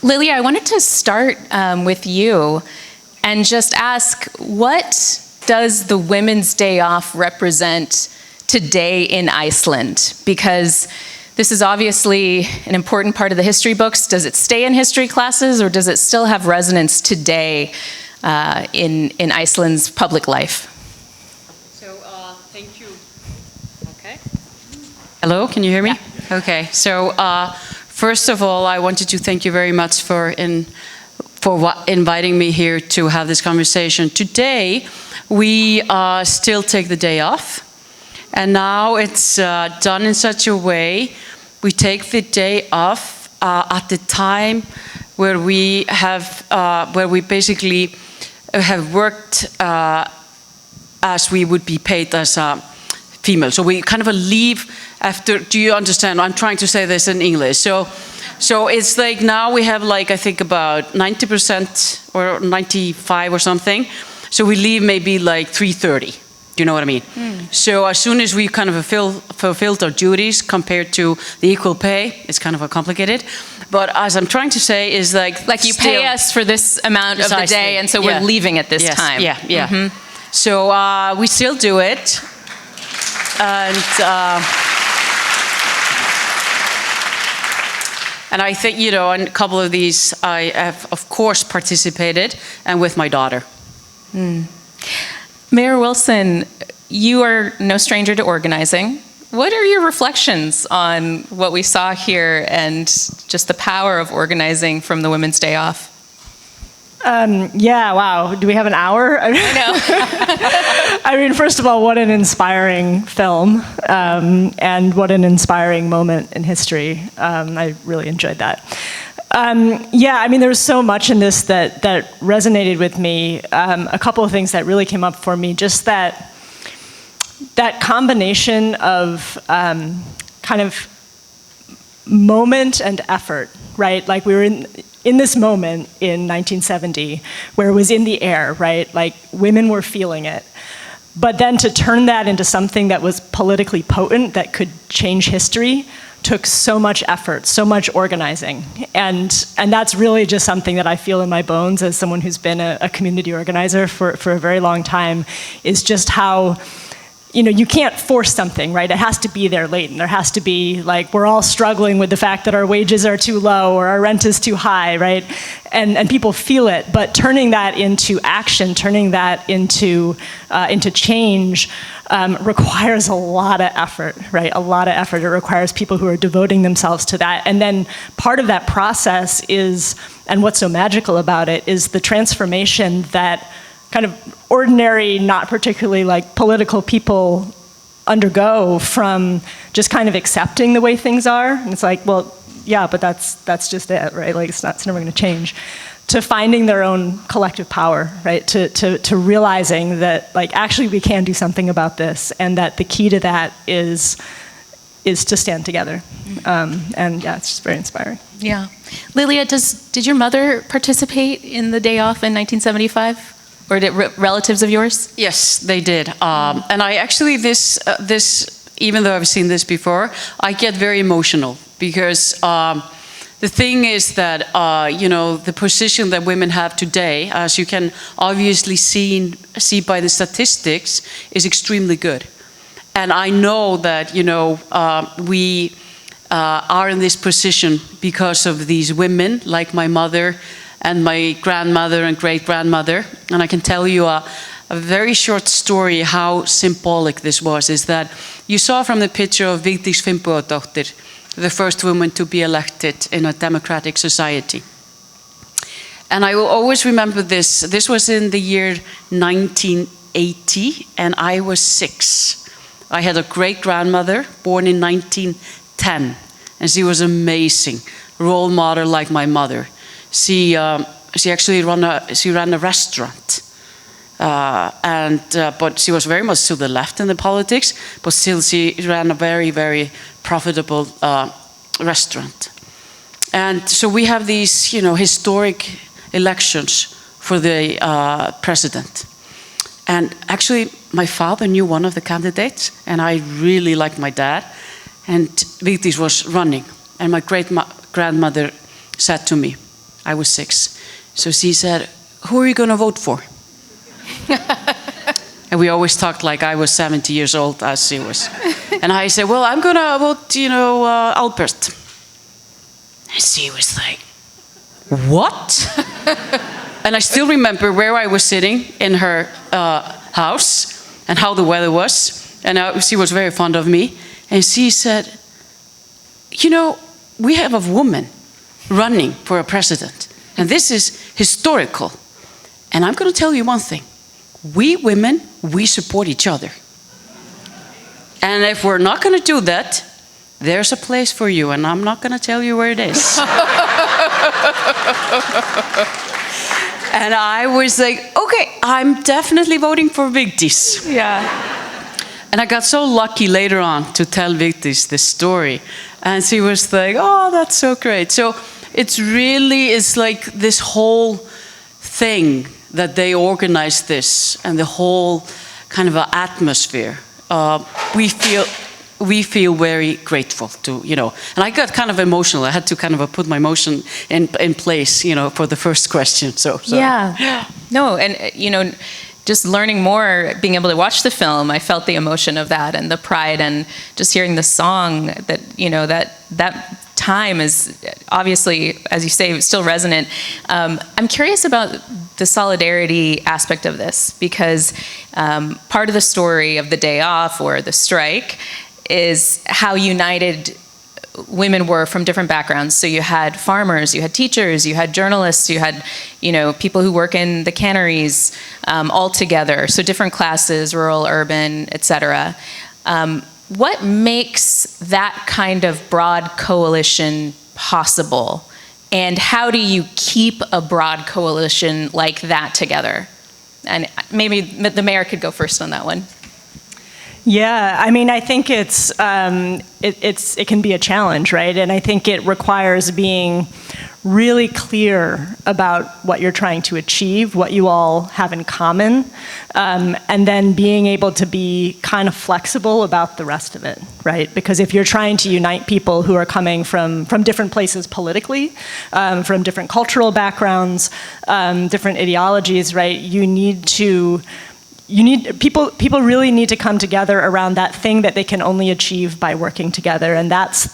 Lilja, I wanted to start with you and just ask, what does the Women's Day Off represent today in Iceland? Because this is obviously an important part of the history books. Does it stay in history classes, or does it still have resonance today in Iceland's public life? So, thank you. Okay. Hello, can you hear me? Yeah. Okay, so first of all, I wanted to thank you very much for inviting me here to have this conversation. Today, we still take the day off. And now it's done in such a way, we take the day off at the time where we basically have worked as we would be paid as a female. So we kind of leave after, do you understand? I'm trying to say this in English. So it's like now we have like, I think about 90% or 95 or something. So we leave maybe like 3:30. Do you know what I mean? So as soon as we kind of fulfilled our duties compared to the equal pay, it's kind of complicated. But as I'm trying to say is like you pay us for this amount of the day, and so we're leaving at this time. Yeah, yeah. Mm-hmm. So we still do it, and I think, you know, in a couple of these I have of course participated, and with my daughter. Mayor Wilson, you are no stranger to organizing. What are your reflections on what we saw here and just the power of organizing from the Women's Day Off? Yeah, wow. Do we have an hour? I know. I mean, first of all, what an inspiring film, and what an inspiring moment in history. I really enjoyed that. Yeah, I mean, there was so much in this that resonated with me. A couple of things that really came up for me, just that combination of kind of moment and effort, right? Like we were in this moment in 1970 where it was in the air, right? Like women were feeling it. But then to turn that into something that was politically potent, that could change history, took so much effort, so much organizing. And that's really just something that I feel in my bones as someone who's been a community organizer for a very long time, is just how, you know, you can't force something, right? It has to be there latent. There has to be, like, we're all struggling with the fact that our wages are too low or our rent is too high, right? And people feel it, but turning that into action, turning that into change requires a lot of effort, right? A lot of effort. It requires people who are devoting themselves to that. And then part of that process is, and what's so magical about it, is the transformation that kind of ordinary, not particularly like political people undergo from just kind of accepting the way things are. And it's like, well, yeah, but that's just it, right? Like it's never going to change. To finding their own collective power, right? To realizing that, like, actually we can do something about this, and that the key to that is to stand together. And yeah, it's just very inspiring. Yeah. Lilja, did your mother participate in the day off in 1975? Or did relatives of yours? Yes, they did. And I actually, this, even though I've seen this before, I get very emotional because the thing is that, you know, the position that women have today, as you can obviously see by the statistics, is extremely good. And I know that, you know, we are in this position because of these women, like my mother, and my grandmother and great-grandmother. And I can tell you a very short story how symbolic this was, is that you saw from the picture of Vigdís Finnbogadóttir, the first woman to be elected in a democratic society. And I will always remember this. This was in the year 1980, and I was 6. I had a great-grandmother born in 1910, and she was amazing, role model like my mother. She actually ran a restaurant, but she was very much to the left in the politics, but still she ran a very, very profitable restaurant. And so we have these, you know, historic elections for the president. And actually, my father knew one of the candidates, and I really liked my dad. And Vigdís was running, and my great-grandmother said to me, I was 6. So she said, "Who are you going to vote for?" And we always talked like I was 70 years old as she was. And I said, "Well, I'm going to vote, Albert." And she was like, "What?" And I still remember where I was sitting in her house and how the weather was. And she was very fond of me. And she said, "We have a woman running for a president. And this is historical. And I'm going to tell you one thing. We women, we support each other. And if we're not going to do that, there's a place for you. And I'm not going to tell you where it is." And I was like, okay, I'm definitely voting for Vigdís. Yeah. And I got so lucky later on to tell Vigdís this story. And she was like, "Oh, that's so great." So it's like this whole thing that they organized this and the whole kind of atmosphere. We feel very grateful to, and I got kind of emotional. I had to kind of put my emotion in place, for the first question. So. Yeah. No, and just learning more, being able to watch the film, I felt the emotion of that and the pride, and just hearing the song that, that time is obviously, as you say, still resonant. I'm curious about the solidarity aspect of this, because part of the story of the day off or the strike is how united women were from different backgrounds. So you had farmers, you had teachers, you had journalists, you had, people who work in the canneries, all together. So different classes, rural, urban, etc. What makes that kind of broad coalition possible? And how do you keep a broad coalition like that together? And maybe the mayor could go first on that one. Yeah, I mean, I think it can be a challenge, right? And I think it requires being really clear about what you're trying to achieve, what you all have in common, and then being able to be kind of flexible about the rest of it, right? Because if you're trying to unite people who are coming from different places politically, from different cultural backgrounds, different ideologies, right? People really need to come together around that thing that they can only achieve by working together, and that's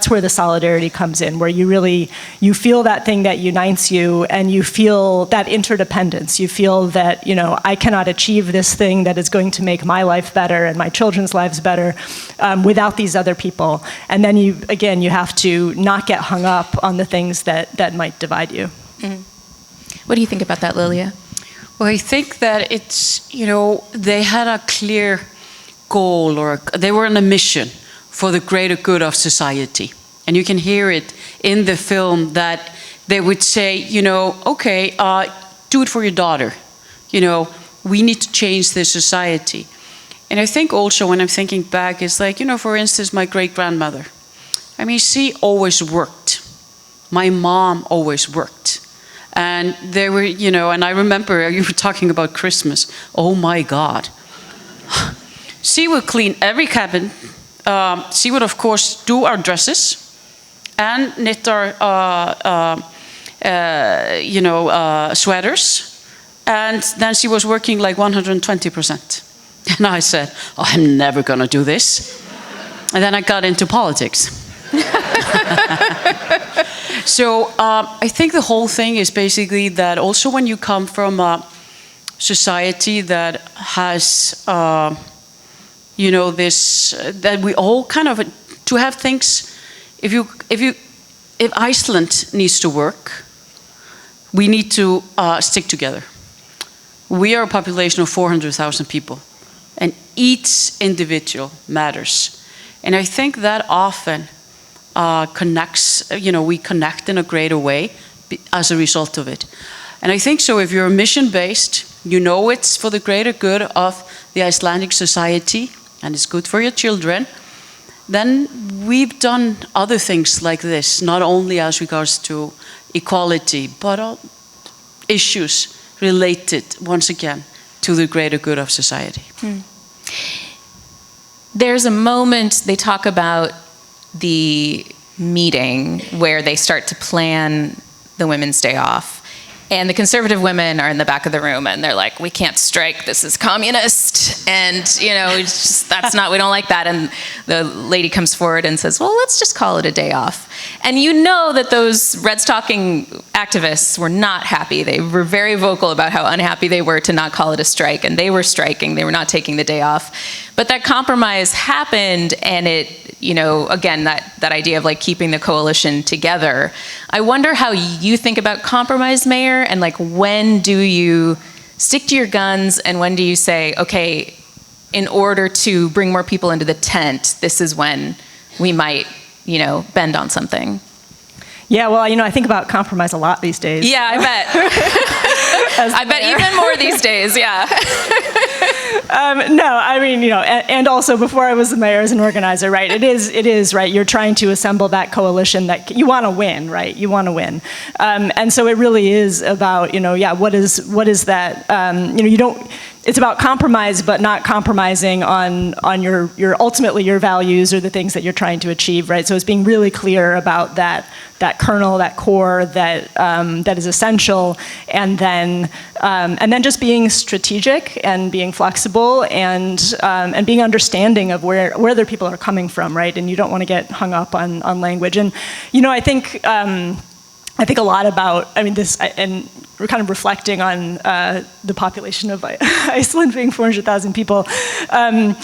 where the solidarity comes in, where you feel that thing that unites you, and you feel that interdependence. You feel that I cannot achieve this thing that is going to make my life better and my children's lives better without these other people. And then you have to not get hung up on the things that might divide you. Mm-hmm. What do you think about that, Lilja? Well, I think that it's, they had a clear goal, or they were on a mission for the greater good of society. And you can hear it in the film that they would say, okay, do it for your daughter. We need to change this society. And I think also, when I'm thinking back, it's like, for instance, my great-grandmother. I mean, she always worked. My mom always worked. And they were, and I remember you were talking about Christmas. Oh my God. She would clean every cabin. She would, of course, do our dresses and knit our, sweaters. And then she was working like 120%. And I said, I'm never going to do this. And then I got into politics. So I think the whole thing is basically that also when you come from a society that has, this, that we all kind of, to have things, if Iceland needs to work, we need to stick together. We are a population of 400,000 people, and each individual matters. And I think that often connects, we connect in a greater way as a result of it. And I think so if you're mission-based, it's for the greater good of the Icelandic society, and it's good for your children, then we've done other things like this, not only as regards to equality, but issues related, once again, to the greater good of society. There's a moment they talk about the meeting where they start to plan the Women's Day off. And the conservative women are in the back of the room and they're like, we can't strike, this is communist. And, we don't like that. And the lady comes forward and says, well, let's just call it a day off. And you know that those red stocking activists were not happy. They were very vocal about how unhappy they were to not call it a strike. And they were striking, they were not taking the day off. But that compromise happened, and it, again, that idea of like keeping the coalition together. I wonder how you think about compromise, Mayor, and like when do you stick to your guns and when do you say, okay, in order to bring more people into the tent, this is when we might, bend on something? Yeah, well, I think about compromise a lot these days. Yeah, I bet. I bet even more these days, yeah. No, and also before I was the mayor as an organizer, right, it is, right, you're trying to assemble that coalition that you want to win, right, you want to win. And so it really is about, what is that, you don't, it's about compromise, but not compromising on your ultimately your values or the things that you're trying to achieve, right? So it's being really clear about that kernel, that core that is essential, and then just being strategic and being flexible and being understanding of where other people are coming from, right? And you don't want to get hung up on language. And I think a lot about, this, and we're kind of reflecting on the population of Iceland being 400,000 people. A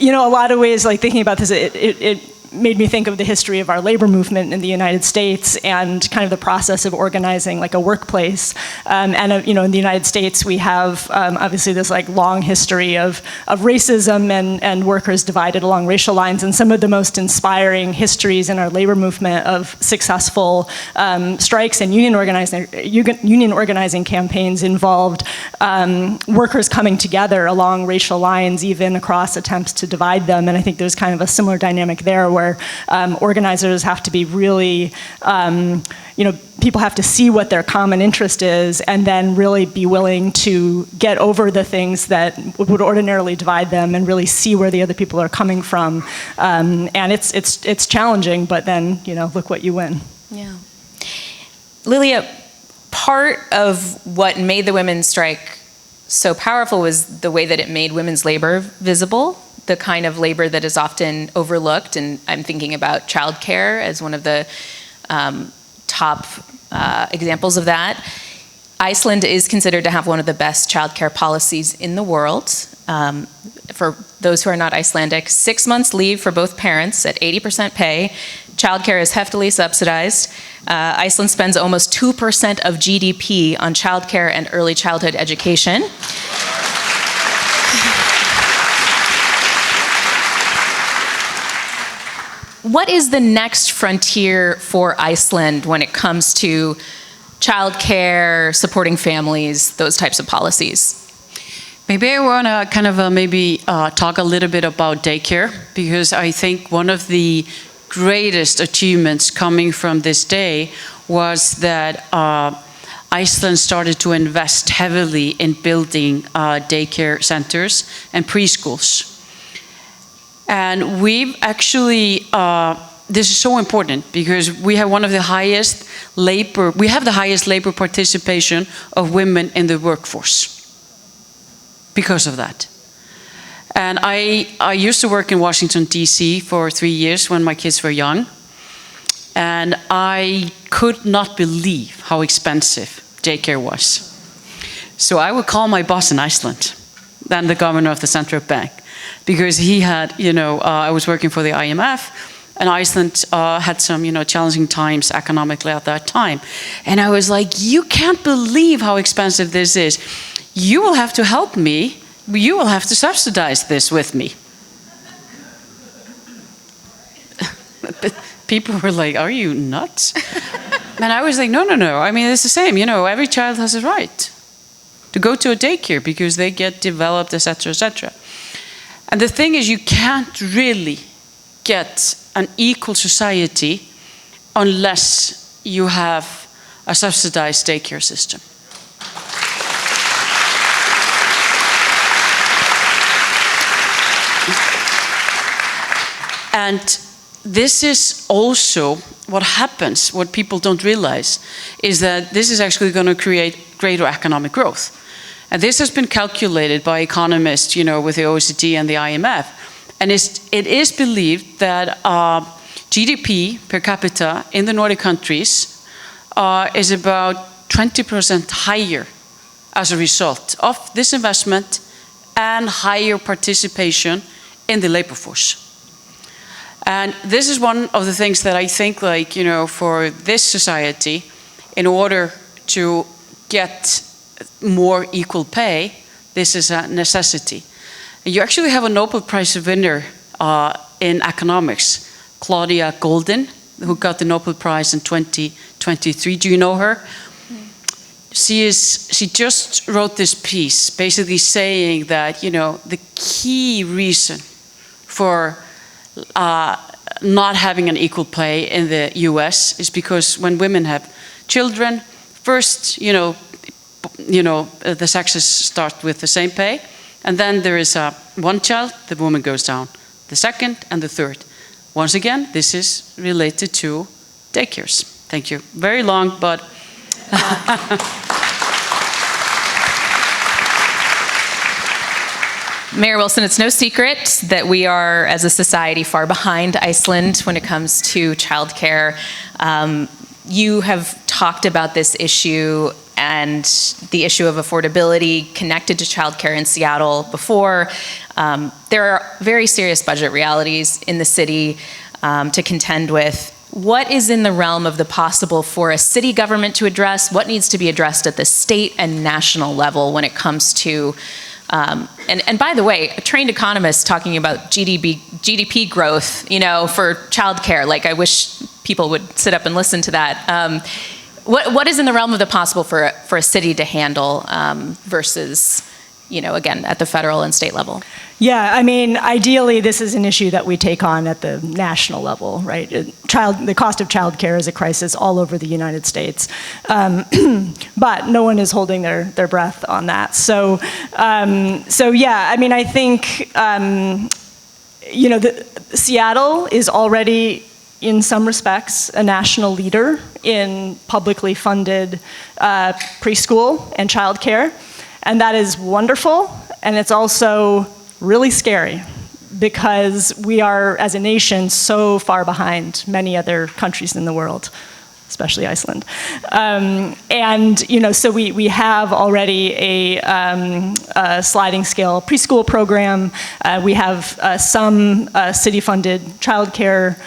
lot of ways, like thinking about this, it made me think of the history of our labor movement in the United States and kind of the process of organizing like a workplace. In the United States, we have obviously this like long history of racism and workers divided along racial lines. And some of the most inspiring histories in our labor movement of successful strikes and union organizing campaigns involved workers coming together along racial lines, even across attempts to divide them. And I think there's kind of a similar dynamic there where organizers have to be really, people have to see what their common interest is and then really be willing to get over the things that would ordinarily divide them and really see where the other people are coming from. And it's challenging, but then, look what you win. Yeah. Lilja, part of what made the women's strike so powerful was the way that it made women's labor visible, the kind of labor that is often overlooked. And I'm thinking about childcare as one of the top examples of that. Iceland is considered to have one of the best childcare policies in the world. For those who are not Icelandic, 6 months leave for both parents at 80% pay. Childcare is heftily subsidized. Iceland spends almost 2% of GDP on childcare and early childhood education. What is the next frontier for Iceland when it comes to childcare, supporting families, those types of policies? Maybe I want to kind of talk a little bit about daycare, because I think one of the greatest achievements coming from this day was that Iceland started to invest heavily in building daycare centers and preschools. And we've actually, this is so important because we have the highest labor participation of women in the workforce because of that. And I used to work in Washington, D.C. for 3 years when my kids were young. And I could not believe how expensive daycare was. So I would call my boss in Iceland, then the governor of the central bank, because he had, I was working for the IMF, and Iceland had some, challenging times economically at that time. And I was like, you can't believe how expensive this is. You will have to help me. You will have to subsidize this with me. People were like, are you nuts? And I was like, no. It's the same. Every child has a right to go to a daycare because they get developed, etc., etc. And the thing is, you can't really get an equal society unless you have a subsidized daycare system. And this is also what happens, what people don't realize, is that this is actually going to create greater economic growth. And this has been calculated by economists, with the OECD and the IMF. And it is believed that GDP per capita in the Nordic countries is about 20% higher as a result of this investment and higher participation in the labor force. And this is one of the things that I think, for this society, in order to get more equal pay, this is a necessity. And you actually have a Nobel Prize winner in economics, Claudia Goldin, who got the Nobel Prize in 2023. Do you know her? She just wrote this piece basically saying that, the key reason for not having an equal pay in the US is because when women have children, first, the sexes start with the same pay, and then there is one child, the woman goes down, the second and the third. Once again, this is related to daycares. Thank you. Very long, but... Mayor Wilson, it's no secret that we are, as a society, far behind Iceland when it comes to childcare. You have talked about this issue and the issue of affordability connected to childcare in Seattle before. There are very serious budget realities in the city to contend with. What is in the realm of the possible for a city government to address? What needs to be addressed at the state and national level when it comes to and by the way, a trained economist talking about GDP growth, for childcare, I wish people would sit up and listen to that. What is in the realm of the possible for a city to handle versus, again, at the federal and state level? Yeah, ideally, this is an issue that we take on at the national level, right? The cost of childcare is a crisis all over the United States, but no one is holding their breath on that. So yeah, I think, Seattle is already, in some respects, a national leader in publicly funded preschool and childcare, and that is wonderful, and it's also really scary because we are, as a nation, so far behind many other countries in the world, especially Iceland. So we have already a sliding scale preschool program. We have some city-funded childcare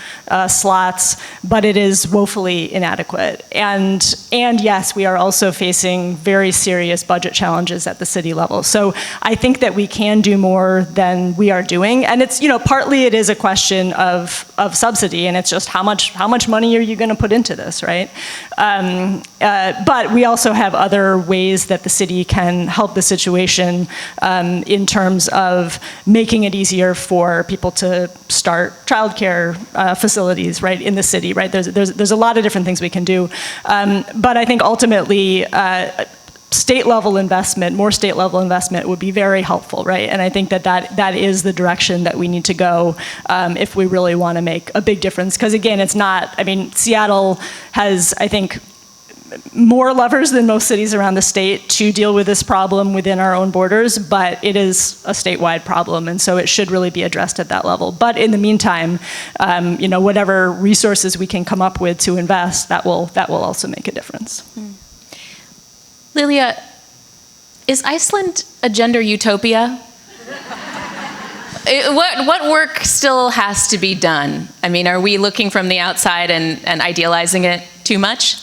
slots, but it is woefully inadequate. And yes, we are also facing very serious budget challenges at the city level. So I think that we can do more than we are doing. And it's, partly it is a question of subsidy, and it's just how much money are you going to put into this, right? But we also have other ways that the city can help the situation in terms of making it easier for people to start childcare facilities, right, in the city, right? There's a lot of different things we can do, but I think ultimately state-level investment, more state-level investment would be very helpful, right? And I think that is the direction that we need to go if we really want to make a big difference. Because again, it's not, Seattle has, I think, more levers than most cities around the state to deal with this problem within our own borders, but it is a statewide problem, and so it should really be addressed at that level. But in the meantime, whatever resources we can come up with to invest, that will also make a difference. Lilja, is Iceland a gender utopia? What work still has to be done? Are we looking from the outside and idealizing it too much?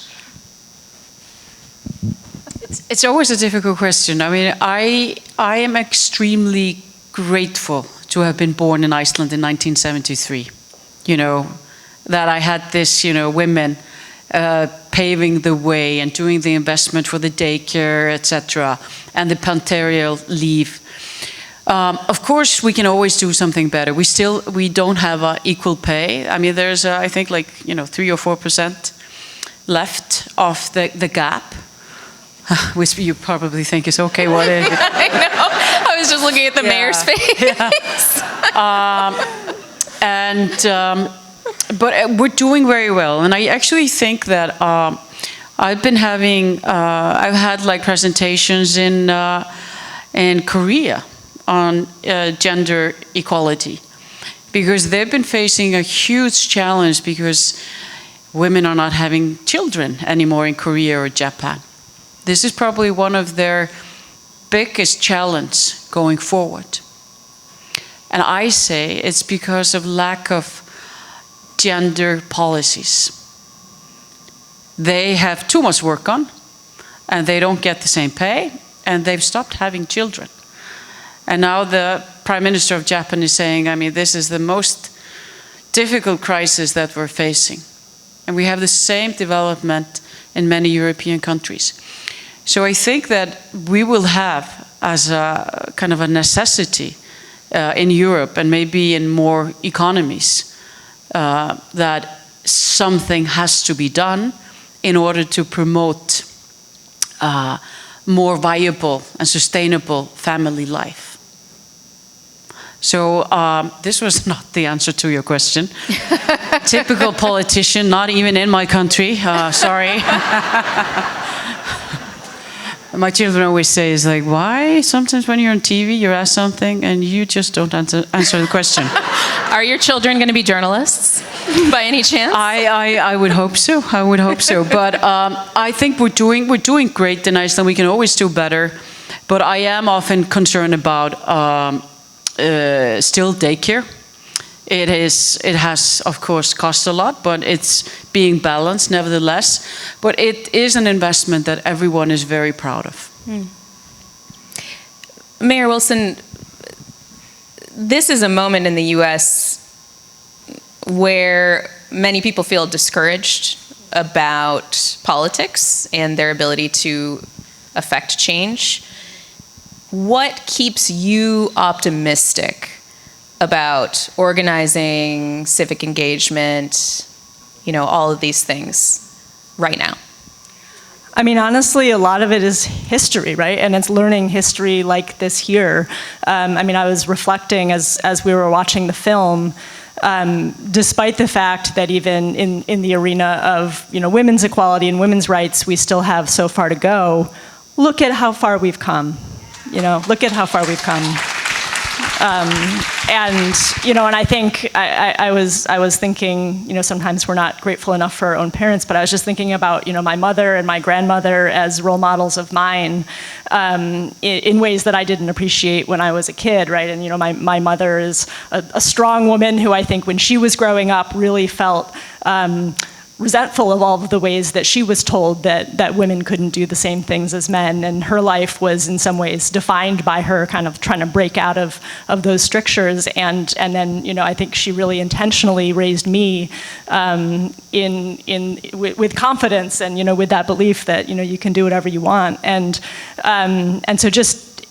It's always a difficult question. I am extremely grateful to have been born in Iceland in 1973. That I had this, women paving the way and doing the investment for the daycare, etc., and the parental leave. Of course, we can always do something better. We don't have equal pay. There's I think 3 or 4% left of the gap, which you probably think is okay. What is it? I know. I was just looking at the mayor's face. Yeah. we're doing very well, and I actually think that I've had like presentations in Korea on gender equality, because they've been facing a huge challenge because women are not having children anymore in Korea or Japan. This is probably one of their biggest challenges going forward. And I say it's because of lack of gender policies. They have too much work on, and they don't get the same pay, and they've stopped having children. And now the Prime Minister of Japan is saying, I mean, this is the most difficult crisis that we're facing. And we have the same development in many European countries. So I think that we will have, as a kind of a necessity in Europe and maybe in more economies, that something has to be done in order to promote more viable and sustainable family life. So this was not the answer to your question. Typical politician, not even in my country, sorry. My children always say, is like, why sometimes when you're on TV, you're asked something and you just don't answer the question. Are your children going to be journalists by any chance? I would hope so. I would hope so. But I think we're doing great in Iceland. We can always do better. But I am often concerned about still daycare. It has, of course, cost a lot, but it's being balanced nevertheless. But it is an investment that everyone is very proud of. Mayor Wilson, this is a moment in the U.S. where many people feel discouraged about politics and their ability to affect change. What keeps you optimistic about organizing, civic engagement, all of these things right now? I mean, honestly, a lot of it is history, right? And it's learning history like this year. I mean, I was reflecting as we were watching the film, despite the fact that even in the arena of women's equality and women's rights, we still have so far to go. Look at how far we've come. Look at how far we've come. And I think I was thinking, sometimes we're not grateful enough for our own parents, but I was just thinking about, my mother and my grandmother as role models of mine in ways that I didn't appreciate when I was a kid, right? And, my mother is a strong woman who I think when she was growing up really felt resentful of all of the ways that she was told that women couldn't do the same things as men, and her life was in some ways defined by her kind of trying to break out of those strictures, and then I think she really intentionally raised me with confidence and with that belief that you can do whatever you want, and so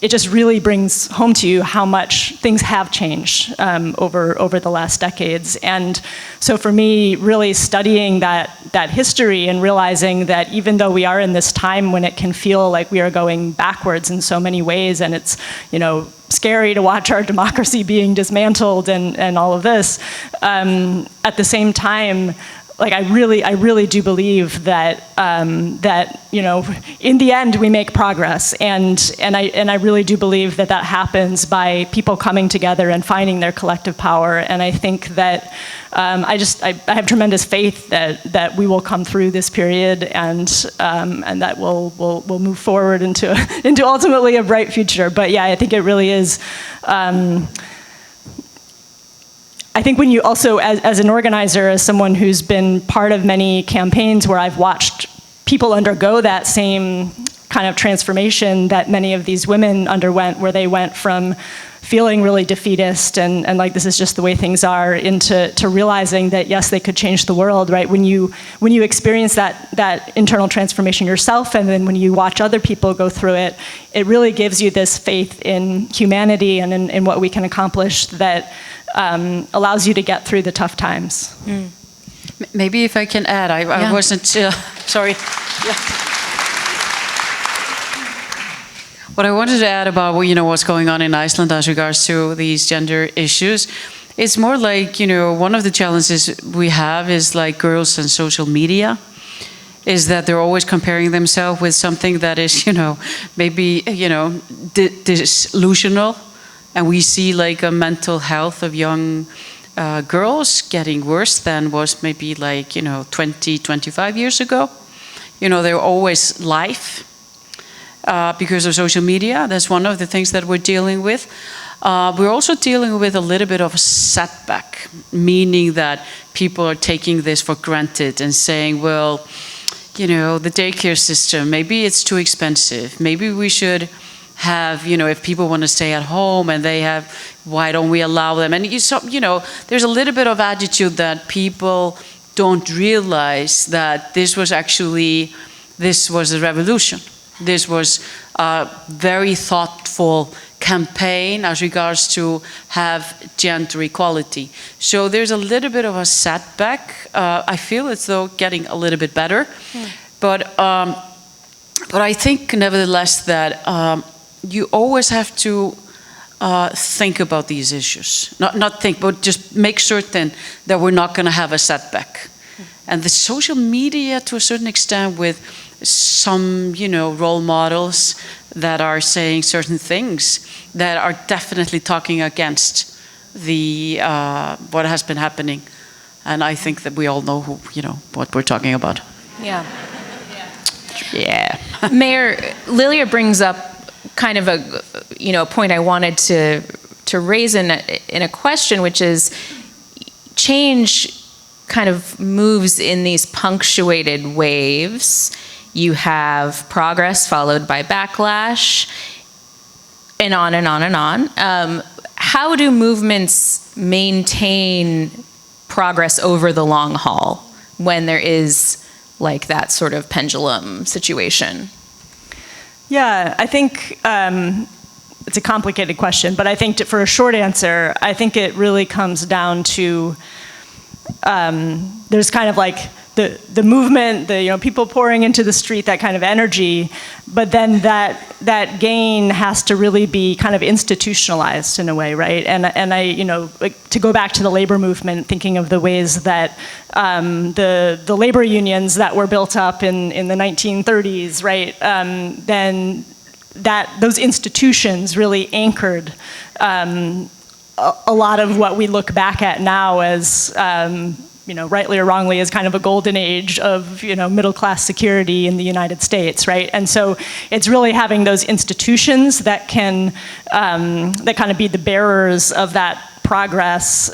it just really brings home to you how much things have changed over the last decades. And so for me, really studying that history and realizing that even though we are in this time when it can feel like we are going backwards in so many ways, and it's scary to watch our democracy being dismantled and all of this, at the same time, like I really do believe that in the end we make progress, and I really do believe that happens by people coming together and finding their collective power. And I think that I have tremendous faith that we will come through this period and that we'll move forward into ultimately a bright future. But yeah, I think it really is. I think when you also, as an organizer, as someone who's been part of many campaigns where I've watched people undergo that same kind of transformation that many of these women underwent, where they went from feeling really defeatist and like this is just the way things are, into realizing that yes, they could change the world, right? When you experience that internal transformation yourself, and then when you watch other people go through it, it really gives you this faith in humanity and in what we can accomplish that allows you to get through the tough times. Maybe if I can add, I wasn't, sorry. Yeah. What I wanted to add about what's going on in Iceland as regards to these gender issues It's more like, one of the challenges we have is like girls and social media, is that they're always comparing themselves with something that is, maybe, disillusional. And we see like a mental health of young girls getting worse than was maybe like, 20, 25 years ago. They're always live because of social media. That's one of the things that we're dealing with. We're also dealing with a little bit of a setback, meaning that people are taking this for granted and saying, well, the daycare system, maybe it's too expensive. Maybe we should have, if people want to stay at home and they have, why don't we allow them? And there's a little bit of attitude that people don't realize that this was a revolution. This was a very thoughtful campaign as regards to have gender equality. So there's a little bit of a setback. I feel as though getting a little bit better. But I think nevertheless that you always have to think about these issues. Not think, but just make certain that we're not going to have a setback. And the social media, to a certain extent, with some, role models that are saying certain things that are definitely talking against the what has been happening. And I think that we all know what we're talking about. Yeah. Yeah. Mayor, Lilja brings up kind of a point I wanted to raise in a question, which is change kind of moves in these punctuated waves. You have progress followed by backlash, and on and on and on. How do movements maintain progress over the long haul when there is like that sort of pendulum situation? Yeah, I think it's a complicated question, but I think for a short answer, I think it really comes down to there's kind of like the movement, people pouring into the street, that kind of energy, but then that gain has to really be kind of institutionalized in a way, right? And I, like, to go back to the labor movement, thinking of the ways that the labor unions that were built up in the 1930s, right? Then those institutions really anchored a lot of what we look back at now as rightly or wrongly, as kind of a golden age of middle-class security in the United States, right? And so it's really having those institutions that can that kind of be the bearers of that progress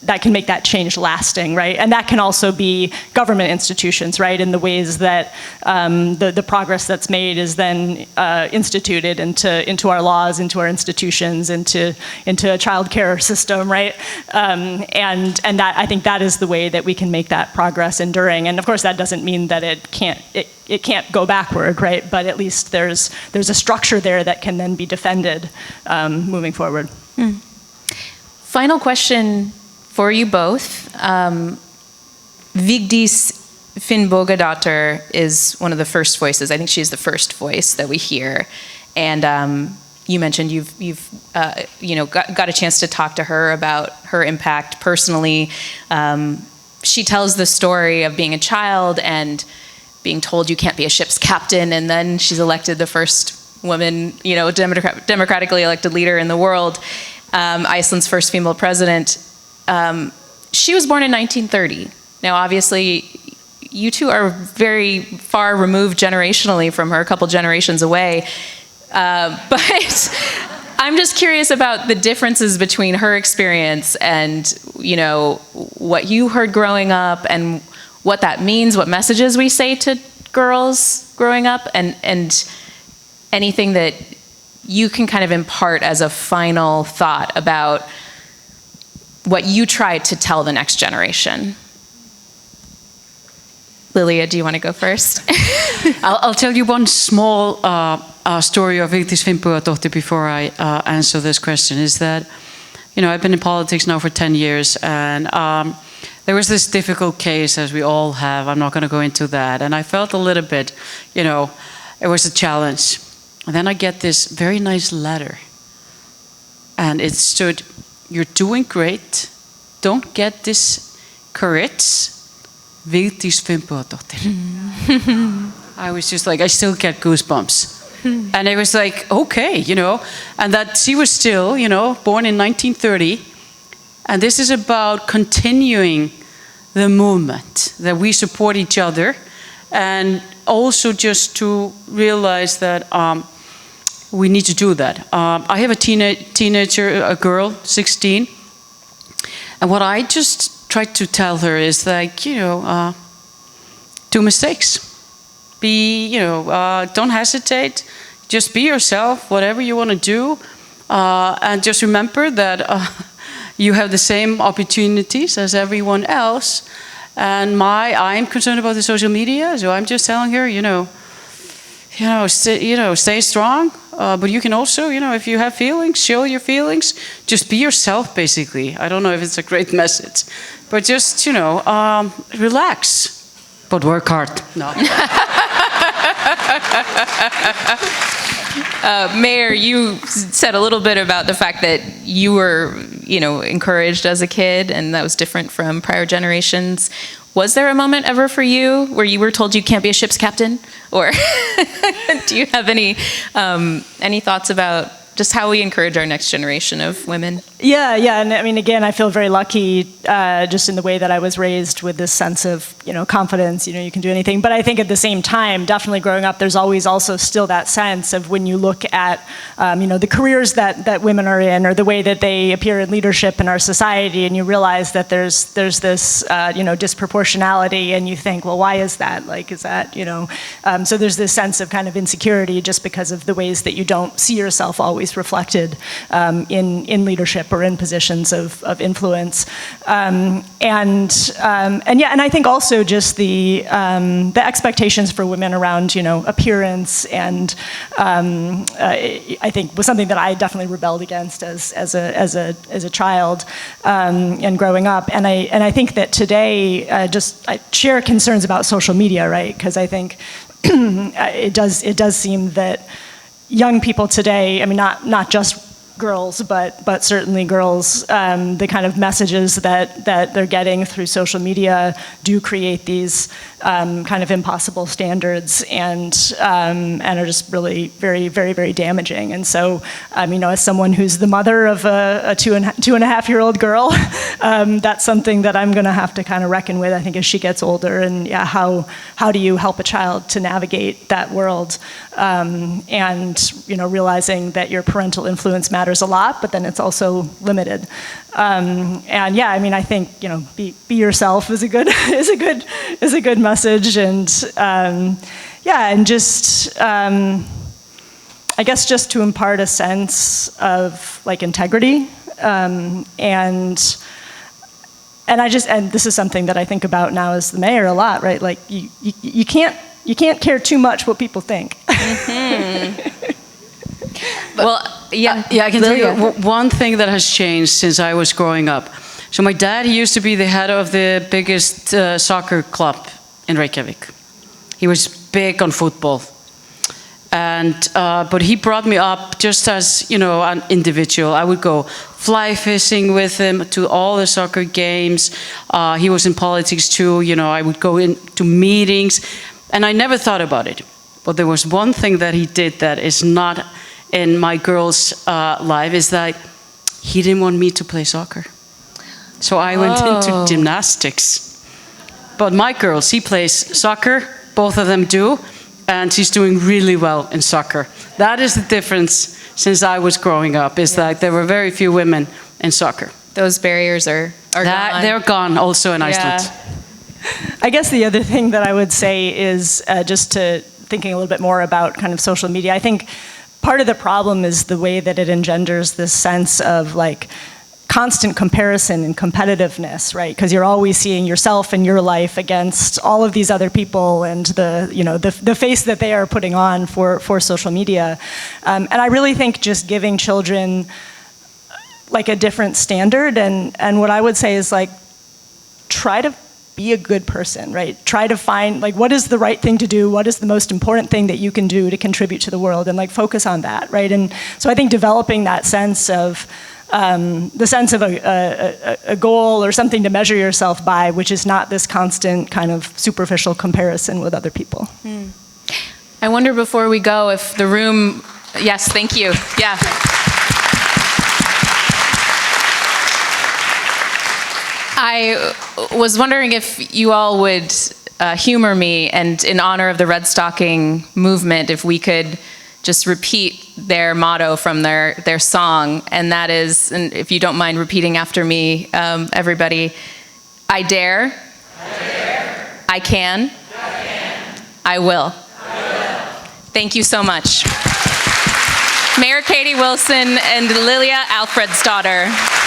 that can make that change lasting, right? And that can also be government institutions, right? In the ways that the progress that's made is then instituted into our laws, into our institutions, into a child care system, right? And that, I think that is the way that we can make that progress enduring. And of course, that doesn't mean that it can't go backward, right? But at least there's a structure there that can then be defended moving forward. Final question for you both. Vigdís Finnbogadóttir is one of the first voices. I think she's the first voice that we hear. And you mentioned you've got a chance to talk to her about her impact personally. She tells the story of being a child and being told you can't be a ship's captain, and then she's elected the first woman, democratically elected leader in the world, Iceland's first female president. She was born in 1930. Now, obviously, you two are very far removed generationally from her, a couple generations away. But I'm just curious about the differences between her experience and, what you heard growing up and what that means, what messages we say to girls growing up, and anything that you can kind of impart as a final thought about what you tried to tell the next generation. Lilja, do you want to go first? I'll tell you one small story of Vigdís Finnbogadóttir before I answer this question. Is that, I've been in politics now for 10 years, and there was this difficult case, as we all have. I'm not going to go into that. And I felt a little bit, it was a challenge. And then I get this very nice letter, and it stood, you're doing great. Don't get discouraged. Vigdís Finnbogadóttir. I was just like, I still get goosebumps. And it was like, okay, you know, and that she was still, you know, born in 1930. And this is about continuing the movement, that we support each other. And also just to realize that we need to do that. I have a teenager, a girl, 16. And what I just try to tell her is like, you know, do mistakes. Don't hesitate. Just be yourself, whatever you want to do. And just remember that you have the same opportunities as everyone else. And I'm concerned about the social media, so I'm just telling her, stay strong. But you can also, if you have feelings, show your feelings. Just be yourself, basically. I don't know if it's a great message, but just, relax. But work hard. No. Mayor, you said a little bit about the fact that you were, encouraged as a kid, and that was different from prior generations. Was there a moment ever for you where you were told you can't be a ship's captain? Or do you have any thoughts about just how we encourage our next generation of women? Yeah, and I mean, again, I feel very lucky just in the way that I was raised with this sense of, confidence, you can do anything. But I think at the same time, definitely growing up, there's always also still that sense of when you look at, the careers that women are in or the way that they appear in leadership in our society, and you realize that there's this, disproportionality, and you think, well, why is that? Like, is that, so there's this sense of kind of insecurity just because of the ways that you don't see yourself always reflected in leadership or in positions of influence, and I think also just the expectations for women around appearance and I think was something that I definitely rebelled against as a child and growing up, and I think that today I share concerns about social media, right? Because I think it does seem that young people today, I mean, not just girls, but certainly girls, the kind of messages that they're getting through social media do create these kind of impossible standards and are just really very, very, very damaging. And so, as someone who's the mother of a two and a half year old girl, that's something that I'm going to have to kind of reckon with, I think, as she gets older. And how do you help a child to navigate that world? And realizing that your parental influence matters a lot, but then it's also limited. I think be yourself is a good message, and just I guess just to impart a sense of like integrity, and this is something that I think about now as the mayor a lot, right? Like you can't care too much what people think. Mm-hmm. Well, yeah, I can tell you one thing that has changed since I was growing up. So my dad, he used to be the head of the biggest soccer club in Reykjavík. He was big on football, and but he brought me up just as an individual. I would go fly fishing with him to all the soccer games. He was in politics too. I would go into meetings, and I never thought about it. But there was one thing that he did that is not in my girl's life, is that he didn't want me to play soccer. So I went into gymnastics. But my girls, he plays soccer, both of them do, and she's doing really well in soccer. That is the difference since I was growing up, is that there were very few women in soccer. Those barriers are gone. They're gone also in Iceland. I guess the other thing that I would say is just to thinking a little bit more about kind of social media. I think part of the problem is the way that it engenders this sense of like constant comparison and competitiveness, right? Because you're always seeing yourself and your life against all of these other people and the face that they are putting on for social media. And I really think just giving children like a different standard, and what I would say is like try to be a good person, right? Try to find like what is the right thing to do, what is the most important thing that you can do to contribute to the world, and like focus on that, right? And so I think developing that sense of the sense of a goal or something to measure yourself by, which is not this constant kind of superficial comparison with other people. I wonder before we go if the room, yes, thank you, yeah. I was wondering if you all would humor me, and in honor of the Red Stocking movement, if we could just repeat their motto from their song, and that is, and if you don't mind repeating after me, everybody, I dare, I can, I will. Thank you so much. Mayor Katie Wilson and Lilja Alfreðsdóttir.